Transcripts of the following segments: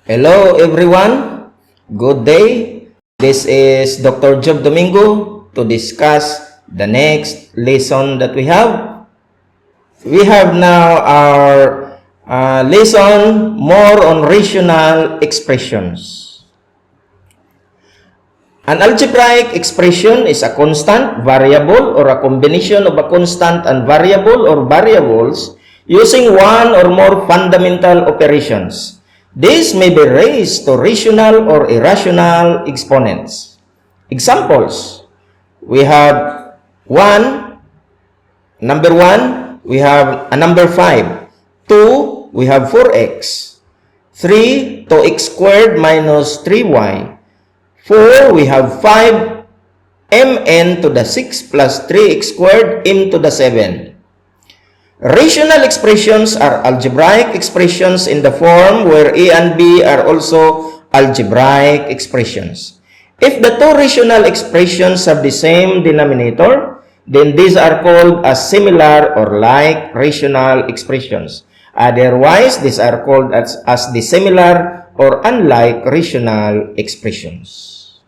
Hello everyone, good day. This is Dr. Job Domingo to discuss the next lesson that we have. We have now our lesson more on rational expressions. An algebraic expression is a constant, variable, or a combination of a constant and variable or variables using one or more fundamental operations. This may be raised to rational or irrational exponents. Examples, we have number 1, we have a number 5. 2, we have 4x. 3, 2x squared minus 3y. 4, we have 5mn to the 6 plus 3x squared m to the 7. Rational expressions are algebraic expressions in the form where a and b are also algebraic expressions. If the two rational expressions have the same denominator, then these are called as similar or like rational expressions. Otherwise, these are called as the similar or unlike rational expressions.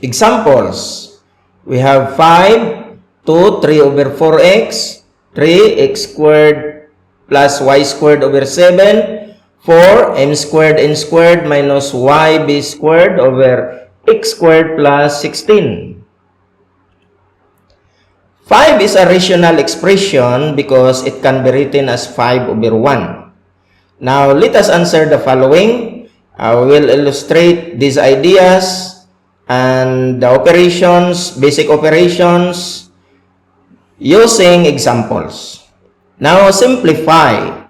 Examples, we have 5, 2, 3 over 4x, 3x squared plus y squared over 7, 4 m squared n squared minus yb squared over x squared plus 16. 5 is a rational expression because it can be written as 5 over 1. Now, let us answer the following. We will illustrate these ideas and the operations, basic operations, using examples. Now, simplify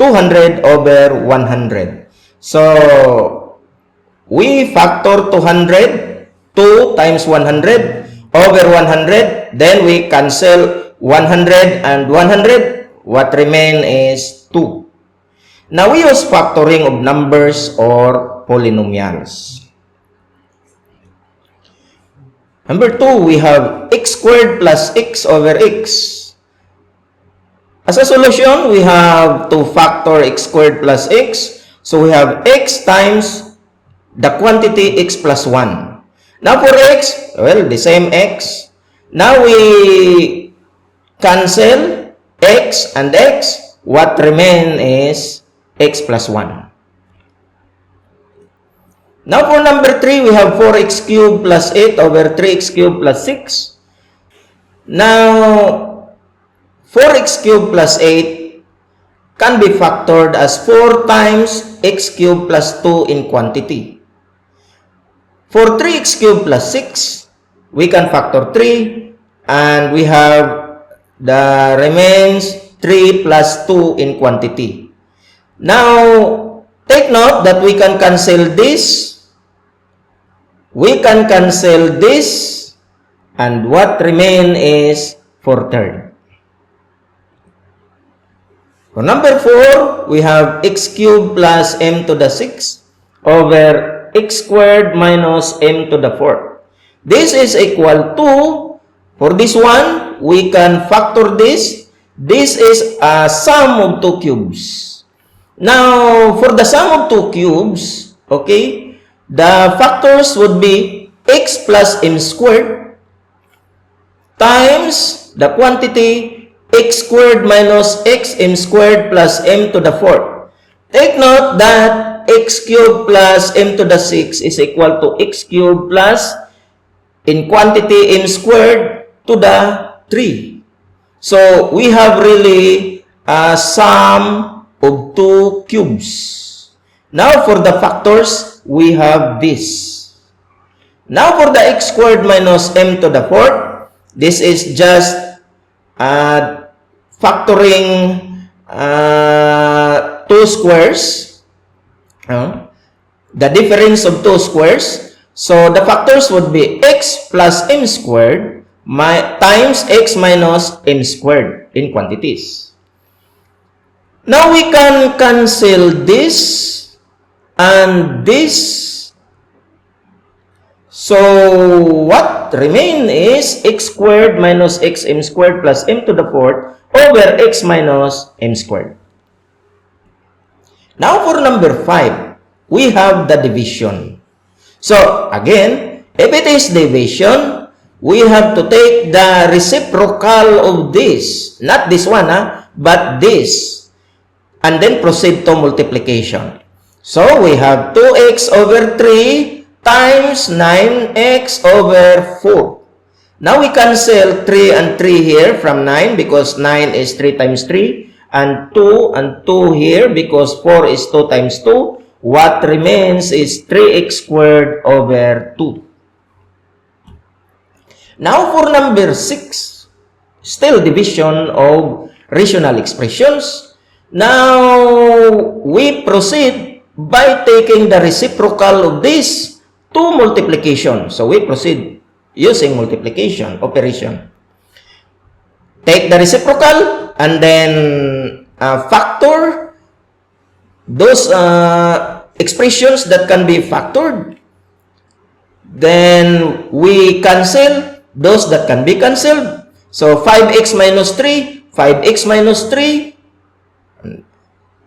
200 over 100. So, we factor 200, 2 times 100 over 100. Then, we cancel 100 and 100. What remain is 2. Now, we use factoring of numbers or polynomials. Number 2, we have x squared plus x over x. As a solution, we have to factor x squared plus x. So, we have x times the quantity x plus 1. Now, for x, well, the same x. Now, we cancel x and x. What remain is x plus 1. Now, for number 3, we have 4x cubed plus 8 over 3x cubed plus 6. Now, 4x cubed plus 8 can be factored as 4 times x cubed plus 2 in quantity. For 3x cubed plus 6, we can factor 3, and we have the remains 3 plus 2 in quantity. Now, take note that we can cancel this. We can cancel this, and what remain is 4/3. For number 4, we have x cubed plus m to the 6 over x squared minus m to the 4th. This is equal to, for this one, we can factor this. This is a sum of 2 cubes. Now, for the sum of 2 cubes, okay, the factors would be x plus m squared times the quantity x squared minus x m squared plus m to the 4th. Take note that x cubed plus m to the 6 is equal to x cubed plus in quantity m squared to the 3. So, we have really a sum of 2 cubes. Now, for the factors, we have this. Now, for the x squared minus m to the 4th, this is just factoring 2 squares. The difference of 2 squares. So, the factors would be x plus m squared times x minus m squared in quantities. Now, we can cancel this and this. So, what remain is x squared minus xm squared plus m to the 4th over x minus m squared. Now for number 5, we have the division. So, again, if it is division, we have to take the reciprocal of this. Not this one, but this. And then proceed to multiplication. So, we have 2x over 3 times 9x over 4. Now, we cancel 3 and 3 here from 9 because 9 is 3 times 3. And 2 and 2 here because 4 is 2 times 2. What remains is 3x squared over 2. Now for number 6, still division of rational expressions. Now we proceed by taking the reciprocal of this to multiplication. So we proceed using multiplication operation. Take the reciprocal and then factor those expressions that can be factored. Then we cancel those that can be cancelled. So 5x minus 3, 5x minus 3.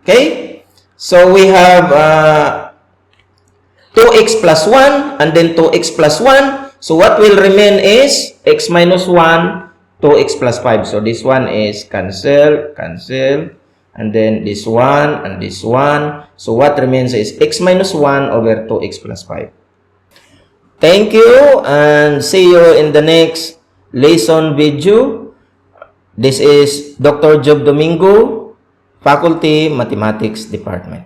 Okay? So we have 2x plus 1 and then 2x plus 1. So what will remain is x minus 1, 2x plus 5. So this one is cancel, cancel. And then this one and this one. So what remains is x minus 1 over 2x plus 5. Thank you and see you in the next lesson video. This is Dr. Job Domingo, Faculty Mathematics Department.